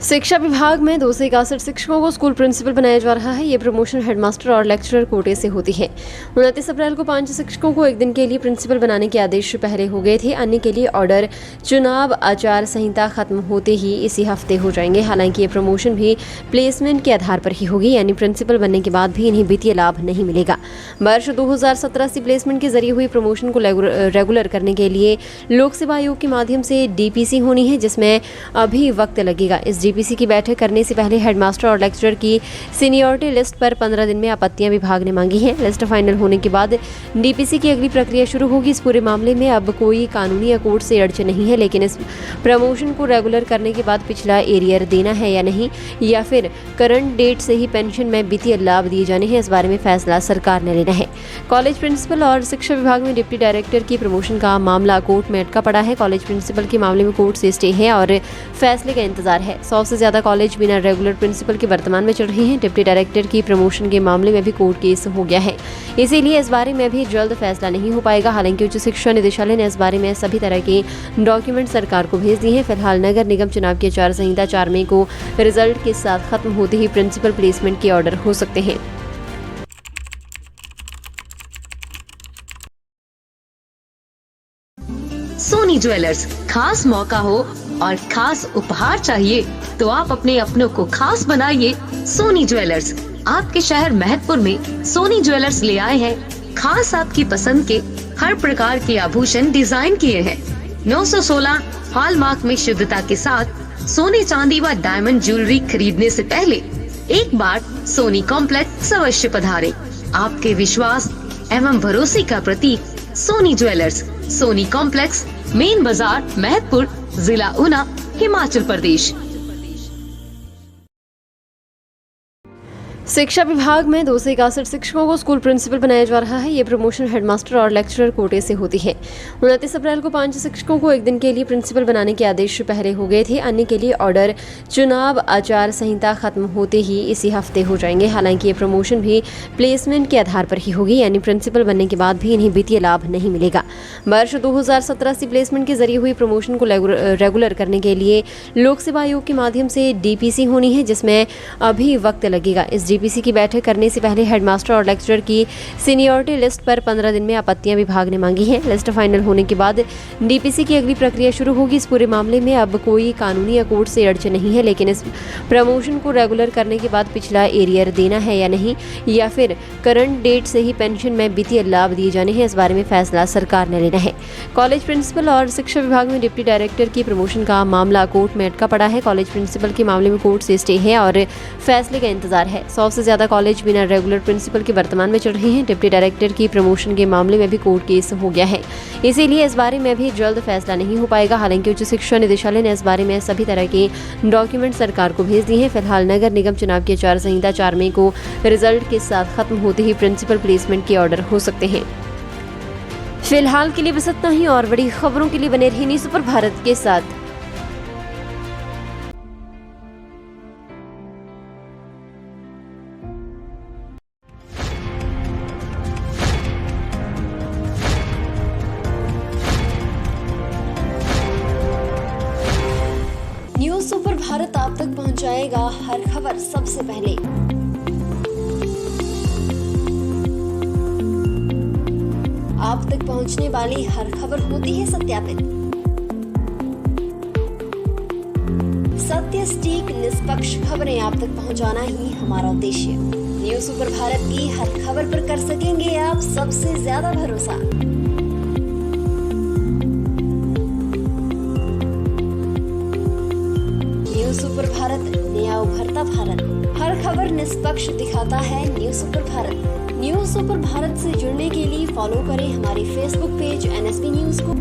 शिक्षा विभाग में 2 से 61 शिक्षकों को स्कूल प्रिंसिपल बनाया जा रहा है। ये प्रमोशन हेडमास्टर और लेक्चरर कोटे से होती है। 29 अप्रैल को 5 शिक्षकों को एक दिन के लिए प्रिंसिपल बनाने के आदेश पहले हो गए थे। अन्य के लिए ऑर्डर चुनाव आचार संहिता खत्म होते ही इसी हफ्ते हो जाएंगे। हालांकि ये प्रमोशन भी प्लेसमेंट के आधार पर ही होगी, यानी प्रिंसिपल बनने के बाद भी इन्हें वित्तीय लाभ नहीं मिलेगा। वर्ष 2017 से प्लेसमेंट के जरिए हुई प्रमोशन को रेगुलर करने के लिए लोक सेवा आयोग के माध्यम से डीपीसी होनी है, जिसमें अभी वक्त लगेगा। इस डीपीसी की बैठक करने से पहले हेडमास्टर और लेक्चरर की सीनियरिटी लिस्ट पर 15 दिन में आपत्तियां विभाग ने मांगी हैं। लिस्ट फाइनल होने के बाद डीपीसी की अगली प्रक्रिया शुरू होगी। इस पूरे मामले में अब कोई कानूनी या कोर्ट से अड़चन नहीं है, लेकिन इस प्रमोशन को रेगुलर करने के बाद पिछला एरियर देना है या नहीं, या फिर करंट डेट से ही पेंशन में वित्तीय लाभ दिए जाने हैं, इस बारे में फैसला सरकार ने लेना है। कॉलेज प्रिंसिपल और शिक्षा विभाग में डिप्टी डायरेक्टर की प्रमोशन का मामला कोर्ट में अटका पड़ा है। कॉलेज प्रिंसिपल के मामले में कोर्ट से स्टे है और फैसले का इंतजार है। 100 से ज्यादा कॉलेज बिना रेगुलर प्रिंसिपल के वर्तमान में चल रहे हैं। डिप्टी डायरेक्टर की प्रमोशन के मामले में भी कोर्ट केस हो गया है, इसीलिए इस बारे में भी जल्द फैसला नहीं हो पाएगा। हालांकि उच्च शिक्षा निदेशालय ने इस बारे में सभी तरह के डॉक्यूमेंट सरकार को भेज दिए हैं। फिलहाल नगर निगम चुनाव की आचार संहिता 4 मई को रिजल्ट के साथ खत्म होते ही प्रिंसिपल प्लेसमेंट के ऑर्डर हो सकते हैं। सोनी ज्वेलर्स, खास मौका हो और खास उपहार चाहिए तो आप अपने अपनों को खास बनाइए। सोनी ज्वेलर्स आपके शहर महतपुर में सोनी ज्वेलर्स ले आए हैं खास आपकी पसंद के हर प्रकार के आभूषण डिजाइन किए हैं। 916 हॉलमार्क में शुद्धता के साथ सोने चांदी व डायमंड ज्वेलरी खरीदने से पहले एक बार सोनी कॉम्प्लेक्स अवश्य पधारें। आपके विश्वास एवं भरोसे का प्रतीक Soni jewellers, Soni complex, main बाजार, महतपुर, जिला ऊना, हिमाचल प्रदेश। शिक्षा विभाग में 2 से 61 शिक्षकों को स्कूल प्रिंसिपल बनाया जा रहा है। ये प्रमोशन हेडमास्टर और लेक्चरर कोटे से होती है। 29 अप्रैल को 5 शिक्षकों को एक दिन के लिए प्रिंसिपल बनाने के आदेश पहले हो गए थे। अन्य के लिए ऑर्डर चुनाव आचार संहिता खत्म होते ही इसी हफ्ते हो जाएंगे। हालांकि ये प्रमोशन भी प्लेसमेंट के आधार पर ही होगी, यानी प्रिंसिपल बनने के बाद भी इन्हें वित्तीय लाभ नहीं मिलेगा। वर्ष 2017 से प्लेसमेंट के जरिए हुई प्रमोशन को रेगुलर करने के लिए लोक सेवा आयोग के माध्यम से डीपीसी होनी है, जिसमें अभी वक्त लगेगा। इस डीपीसी की बैठक करने से पहले हेडमास्टर और लेक्चरर की सीनियरिटी लिस्ट पर 15 दिन में आपत्तियां विभाग ने मांगी हैं। लिस्ट फाइनल होने के बाद डीपीसी की अगली प्रक्रिया शुरू होगी। इस पूरे मामले में अब कोई कानूनी या कोर्ट से अड़चन नहीं है, लेकिन इस प्रमोशन को रेगुलर करने के बाद पिछला एरियर देना है या नहीं, या फिर करंट डेट से ही पेंशन में वित्तीय लाभ दिए जाने हैं, इस बारे में फैसला सरकार ने लेना है। कॉलेज प्रिंसिपल और शिक्षा विभाग में डिप्टी डायरेक्टर की प्रमोशन का मामला कोर्ट में अटका पड़ा है। कॉलेज प्रिंसिपल के मामले में कोर्ट से स्टे है और फैसले का इंतजार है। 100 से ज्यादा कॉलेज बिना रेगुलर प्रिंसिपल के वर्तमान में चल रहे हैं। डिप्टी डायरेक्टर की प्रमोशन के मामले में भी कोर्ट केस हो गया है, इसीलिए इस बारे में भी जल्द फैसला नहीं हो पाएगा। हालांकि उच्च शिक्षा निदेशालय ने इस बारे में सभी तरह के डॉक्यूमेंट सरकार को भेज दिए हैं। फिलहाल नगर निगम चुनाव की आचार संहिता 4 मई को रिजल्ट के साथ खत्म होते ही प्रिंसिपल प्लेसमेंट के ऑर्डर हो सकते हैं। फिलहाल के लिए बस इतना ही, और बड़ी खबरों के लिए बने रहिए न्यूज़ सुपर भारत के साथ। न्यूज़ सुपर भारत आप तक पहुंचाएगा हर खबर सबसे पहले। आप तक पहुंचने वाली हर खबर होती है सत्यापित। सत्य, सटीक, निष्पक्ष खबरें आप तक पहुंचाना ही हमारा उद्देश्य। न्यूज़ सुपर भारत की हर खबर पर कर सकेंगे आप सबसे ज्यादा भरोसा। न्यूज़ सुपर भारत, नया उभरता भारत। हर खबर निष्पक्ष दिखाता है news super Bharat. News super Bharat से जुड़ने के लिए फॉलो करें हमारे फेसबुक पेज NSP न्यूज़ को।